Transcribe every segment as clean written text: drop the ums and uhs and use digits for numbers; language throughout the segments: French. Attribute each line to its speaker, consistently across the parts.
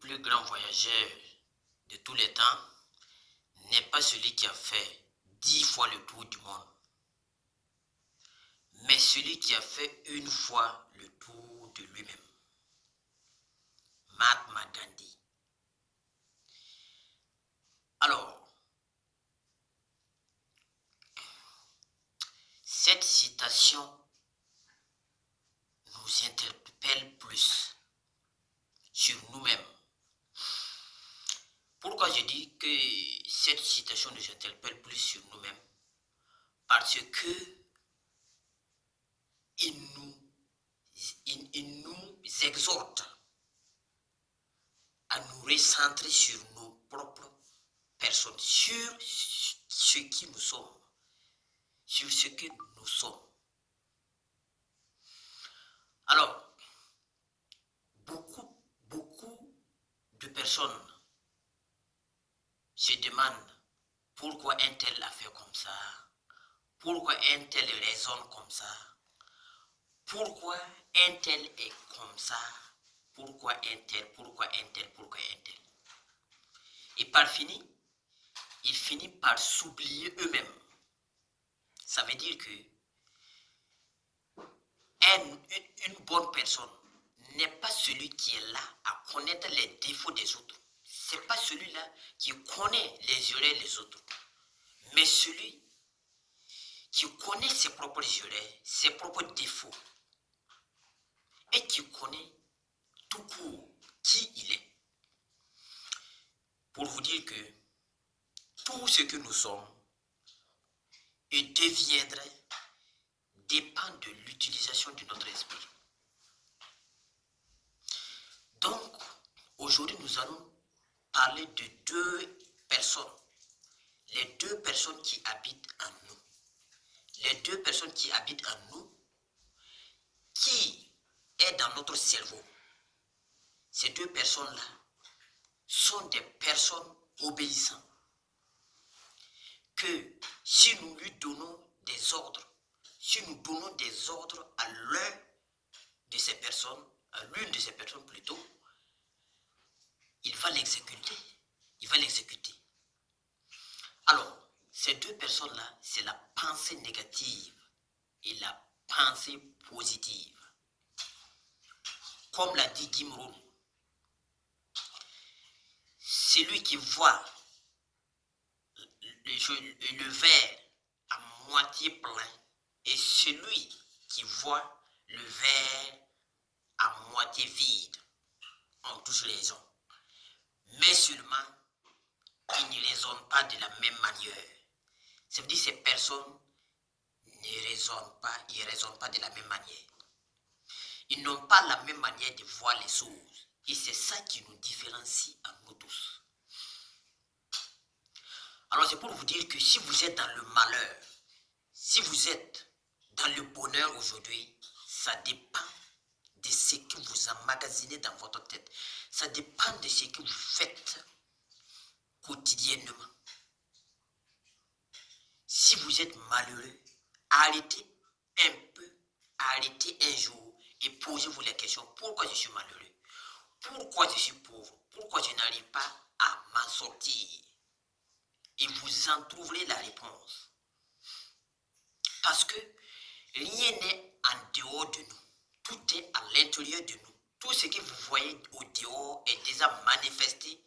Speaker 1: plus grand voyageur de tous les temps n'est pas celui qui a fait 10 fois le tour du monde, mais celui qui a fait une fois le tour de lui-même. Mahatma Gandhi. Alors, cette citation nous interpelle plus sur nous-mêmes. Pourquoi je dis que cette citation nous interpelle plus sur nous-mêmes? Parce que il nous exhorte à nous recentrer sur nos propres personnes, sur ce qui nous sommes, sur ce que nous sommes. Alors, beaucoup de personnes se demandent pourquoi un tel a fait comme ça, pourquoi un tel raisonne comme ça, pourquoi un tel est comme ça, pourquoi un tel. Et il finit par s'oublier eux-mêmes. Ça veut dire que une bonne personne n'est pas celui qui est là à connaître les défauts des autres. C'est pas celui-là qui connaît les erreurs des autres, mais celui qui connaît ses propres erreurs, ses propres défauts, et qui connaît tout court qui il est. Pour vous dire que tout ce que nous sommes et deviendrait dépend de l'utilisation de notre esprit. Donc, aujourd'hui, nous allons parler de deux personnes. Les deux personnes qui habitent en nous. Les deux personnes qui habitent en nous, qui est dans notre cerveau. Ces deux personnes-là sont des personnes obéissantes. Que si nous lui donnons des ordres, si nous donnons des ordres à l'une de ces personnes plutôt, il va l'exécuter. Alors, ces deux personnes-là, c'est la pensée négative et la pensée positive. Comme l'a dit Jim Rohn, celui qui voit le verre à moitié plein et celui qui voit le verre à moitié vide ont tous raison. Mais seulement, ils ne raisonnent pas de la même manière. Ça veut dire que ces personnes ne raisonnent pas de la même manière. Ils n'ont pas la même manière de voir les choses. Et c'est ça qui nous différencie à nous tous. Alors c'est pour vous dire que si vous êtes dans le malheur, si vous êtes dans le bonheur aujourd'hui, ça dépend de ce que vous emmagasinez dans votre tête. Ça dépend de ce que vous faites quotidiennement. Si vous êtes malheureux, arrêtez un jour et posez-vous la question, pourquoi je suis malheureux? Pourquoi je suis pauvre? Pourquoi je n'arrive pas à m'en sortir? Et vous en trouverez la réponse. Parce que rien n'est en dehors de nous. Tout est à l'intérieur de nous. Tout ce que vous voyez au dehors est déjà manifesté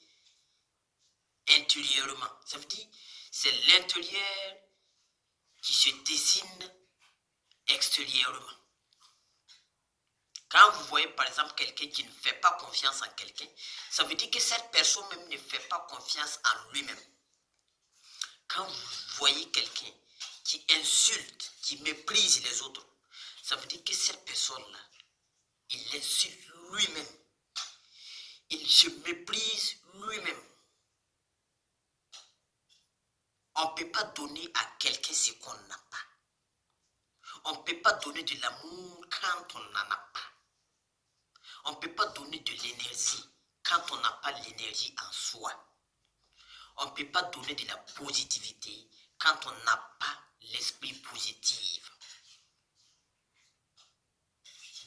Speaker 1: intérieurement. Ça veut dire c'est l'intérieur qui se dessine extérieurement. Quand vous voyez par exemple quelqu'un qui ne fait pas confiance en quelqu'un, ça veut dire que cette personne même ne fait pas confiance en lui-même. Quand vous voyez quelqu'un qui insulte, qui méprise les autres, ça veut dire que cette personne-là, il insulte lui-même. Il se méprise lui-même. On ne peut pas donner à quelqu'un ce qu'on n'a pas. On ne peut pas donner de l'amour quand on n'en a pas. On ne peut pas donner de l'énergie quand on n'a pas l'énergie en soi. On ne peut pas donner de la positivité quand on n'a pas l'esprit positif.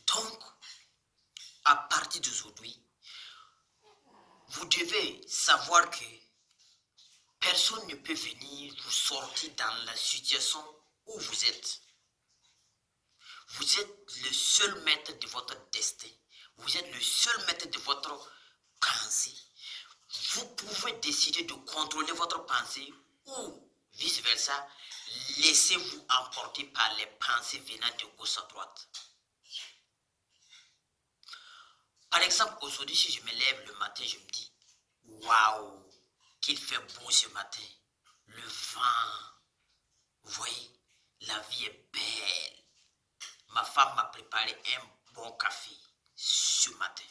Speaker 1: Donc, à partir d'aujourd'hui, vous devez savoir que personne ne peut venir vous sortir dans la situation où vous êtes. Vous êtes le seul maître de votre destin. Vous êtes le seul maître de votre pensée. Vous pouvez décider de contrôler votre pensée ou vice-versa, laissez-vous emporter par les pensées venant de gauche à droite. Par exemple, aujourd'hui, si je me lève le matin, je me dis, waouh, qu'il fait beau ce matin. Le vent, vous voyez, la vie est belle. Ma femme m'a préparé un bon café ce matin.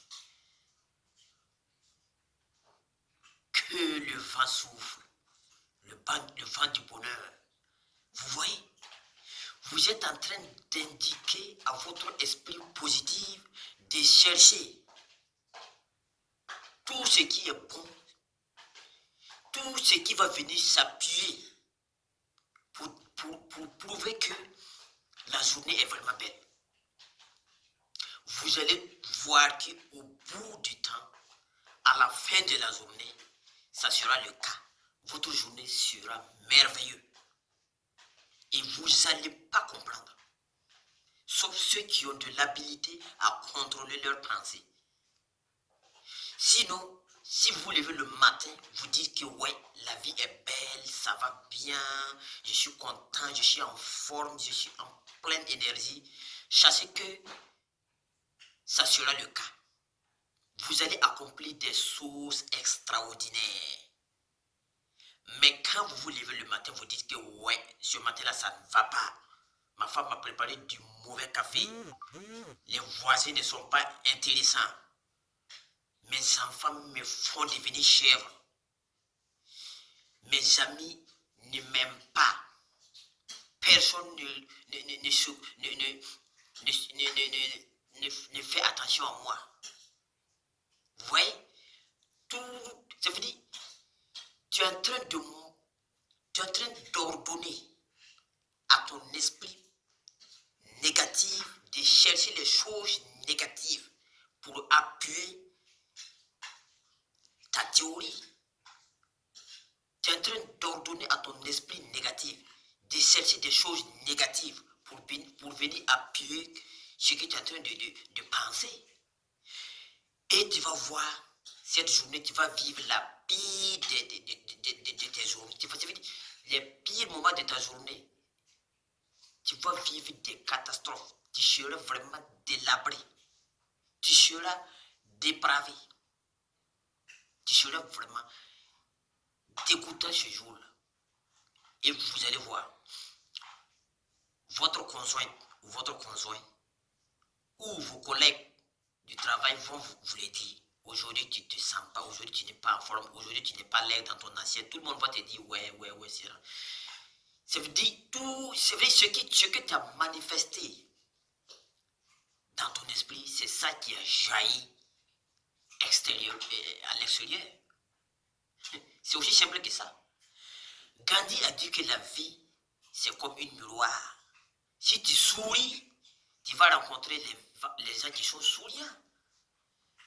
Speaker 1: Que le vent souffle, le vent du bonheur. Vous voyez, vous êtes en train d'indiquer à votre esprit positif de chercher tout ce qui est bon, tout ce qui va venir s'appuyer pour prouver que la journée est vraiment belle. Vous allez voir qu'au bout du temps, à la fin de la journée, ça sera le cas. Votre journée sera merveilleuse. Et vous n'allez pas comprendre. Sauf ceux qui ont de l'habilité à contrôler leurs pensées. Sinon, si vous levez le matin, vous dites que ouais, la vie est belle, ça va bien, je suis content, je suis en forme, je suis en pleine énergie, sachez que ça sera le cas. Vous allez accomplir des choses extraordinaires. Mais quand vous vous levez le matin, vous dites que ouais, ce matin-là, ça ne va pas. Ma femme m'a préparé du mauvais café. Les voisins ne sont pas intéressants. Mes enfants me font devenir chèvre. Mes amis ne m'aiment pas. Personne ne fait attention à moi. Vous voyez? Tout, ça veut dire, tu es en train d'ordonner à ton esprit négatif de chercher les choses négatives pour appuyer ta théorie. Tu es en train d'ordonner à ton esprit négatif de chercher des choses négatives pour venir appuyer ce que tu es en train de penser. Et tu vas voir, cette journée, tu vas vivre la pire de tes journées. Tu vas vivre les pires moments de ta journée. Tu vas vivre des catastrophes. Tu seras vraiment délabré. Tu seras dépravé. Tu seras vraiment dégoûtant ce jour-là. Et vous allez voir, votre conjoint ou votre conjoint ou vos collègues du travail vont vous le dire. Aujourd'hui, tu ne te sens pas. Aujourd'hui, tu n'es pas en forme. Aujourd'hui, tu n'es pas l'air dans ton assiette. Tout le monde va te dire, ouais, c'est vrai. Ça veut dire tout, c'est vrai, ce que tu as manifesté dans ton esprit, c'est ça qui a jailli à l'extérieur. C'est aussi simple que ça. Gandhi a dit que la vie, c'est comme une miroir. Si tu souris, tu vas rencontrer les gens qui sont souriants.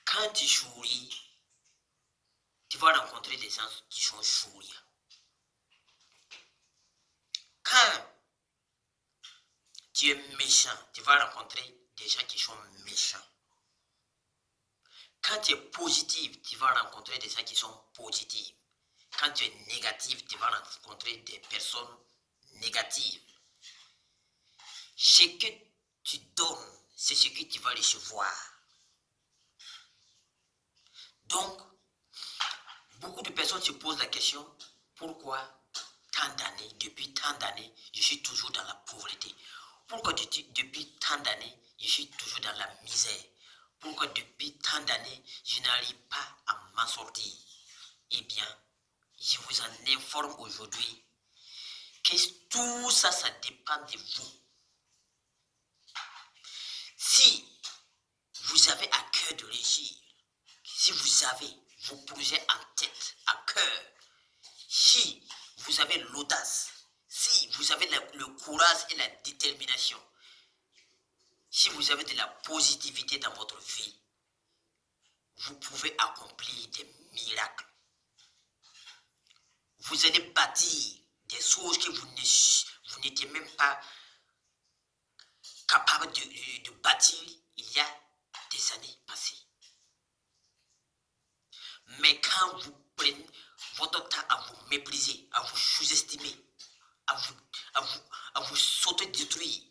Speaker 1: Quand tu souris, tu vas rencontrer des gens qui sont souriants. Quand tu es méchant, tu vas rencontrer des gens qui sont méchants. Quand tu es positif, tu vas rencontrer des gens qui sont positifs. Quand tu es négatif, tu vas rencontrer des personnes négatives. Ce que tu donnes, c'est ce que tu vas recevoir. Donc, beaucoup de personnes se posent la question, pourquoi depuis tant d'années, je suis toujours dans la pauvreté? Pourquoi depuis tant d'années, je suis toujours dans la misère? Pourquoi depuis tant d'années, je n'arrive pas à m'en sortir? Eh bien, je vous en informe aujourd'hui que tout ça, ça dépend de vous. Si vous avez à cœur de réussir, si vous avez vos projets en tête, à cœur, si vous avez l'audace, si vous avez le courage et la détermination, si vous avez de la positivité dans votre vie, vous pouvez accomplir des miracles. Vous allez bâtir des choses que vous n'étiez même pas capable de bâtir il y a des années passées. Mais quand vous prenez votre temps à vous mépriser, à vous sous-estimer, à vous s'auto-détruire,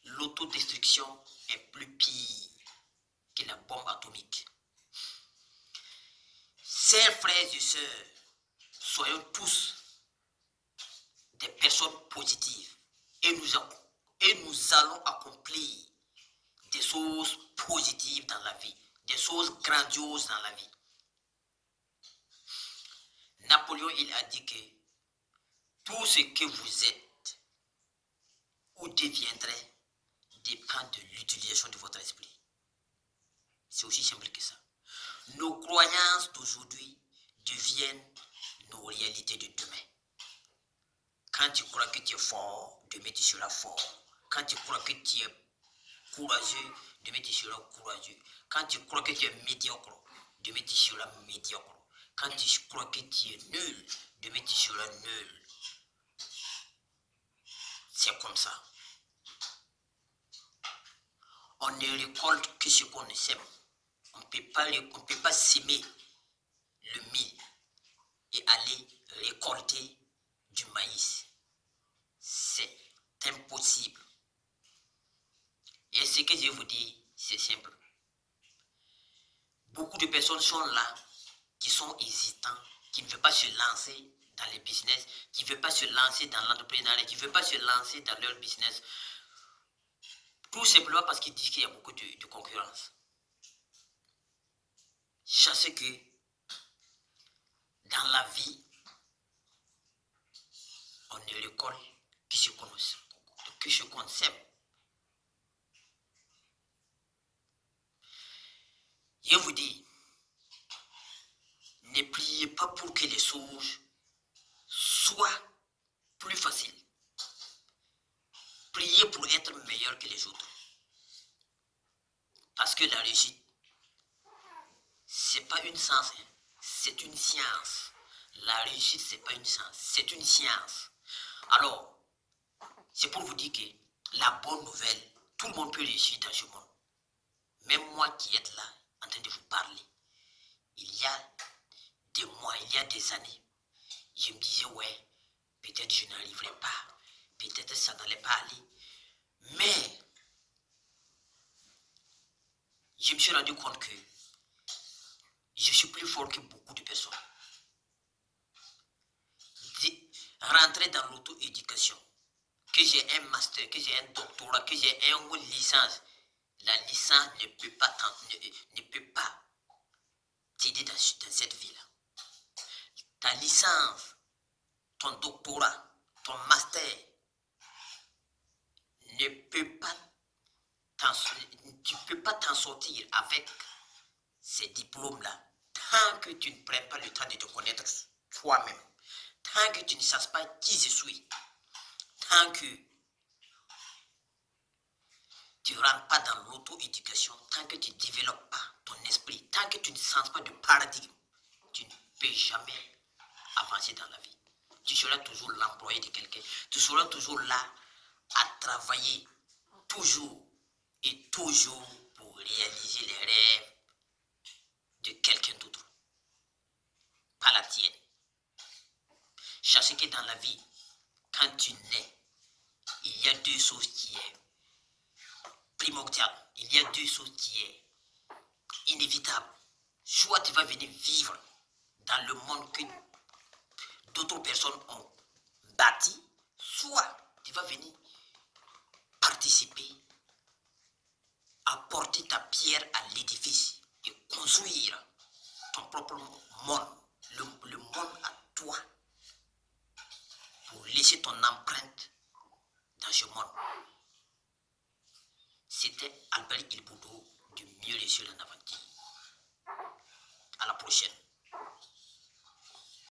Speaker 1: l'autodestruction est plus pire que la bombe atomique. Chers frères et sœurs, soyons tous des personnes positives et nous allons accomplir des choses positives dans la vie, des choses grandioses dans la vie. Napoléon, il a dit que tout ce que vous êtes ou deviendrez dépend de l'utilisation de votre esprit. C'est aussi simple que ça. Nos croyances d'aujourd'hui deviennent nos réalités de demain. Quand tu crois que tu es fort, demain tu seras fort. Quand tu crois que tu es courageux, demain tu seras courageux. Quand tu crois que tu es médiocre, demain tu seras médiocre. Quand tu crois que tu es nul, demain tu seras nul. C'est comme ça. On ne récolte que ce qu'on sème. On ne peut pas s'aimer le mil et aller récolter du maïs. C'est impossible. Et ce que je vous dis, c'est simple. Beaucoup de personnes sont là, qui sont hésitants, qui ne veulent pas se lancer dans les business, qui ne veulent pas se lancer dans l'entrepreneuriat, qui ne veulent pas se lancer dans leur business. Tout simplement parce qu'ils disent qu'il y a beaucoup de concurrence. Sachez que dans la vie, on ne récolte que ce qu'on sème. Je vous dis, ne priez pas pour que les choses soient plus faciles. Priez pour être meilleur que les autres. Parce que la réussite, c'est pas une science, hein. C'est une science. La réussite, c'est pas une science, c'est une science. Alors, c'est pour vous dire que la bonne nouvelle, tout le monde peut réussir dans ce monde. Même moi qui êtes là, en train de vous parler, il y a des mois, il y a des années, je me disais, ouais, peut-être je n'arriverai pas, peut-être ça n'allait pas aller. Mais, je me suis rendu compte que je suis plus fort que beaucoup de personnes. Rentrer dans l'auto-éducation, que j'ai un master, que j'ai un doctorat, que j'ai une licence, la licence ne peut pas t'aider dans cette vie-là. Ta licence, ton doctorat, ton master ne peut pas tu ne peux pas t'en sortir avec ces diplômes-là tant que tu ne prends pas le temps de te connaître toi-même, tant que tu ne saches pas qui je suis, tant que tu ne rentres pas dans l'auto-éducation, tant que tu ne développes pas ton esprit, tant que tu ne sens pas de paradigme, tu ne peux jamais avancer dans la vie. Tu seras toujours l'employé de quelqu'un, tu seras toujours là à travailler toujours et toujours pour réaliser les rêves de quelqu'un d'autre, pas la tienne. Sachez que dans la vie, quand tu nais, il y a deux choses qui est primordial. Il y a deux choses qui est inévitable. Soit tu vas venir vivre dans le monde que d'autres personnes ont bâti, soit tu vas venir participer, apporter ta pierre à l'édifice et construire ton propre monde, le monde à toi, pour laisser ton empreinte dans ce monde. C'était Albert Ilboudou de Mieux réussir en aventure. À la prochaine.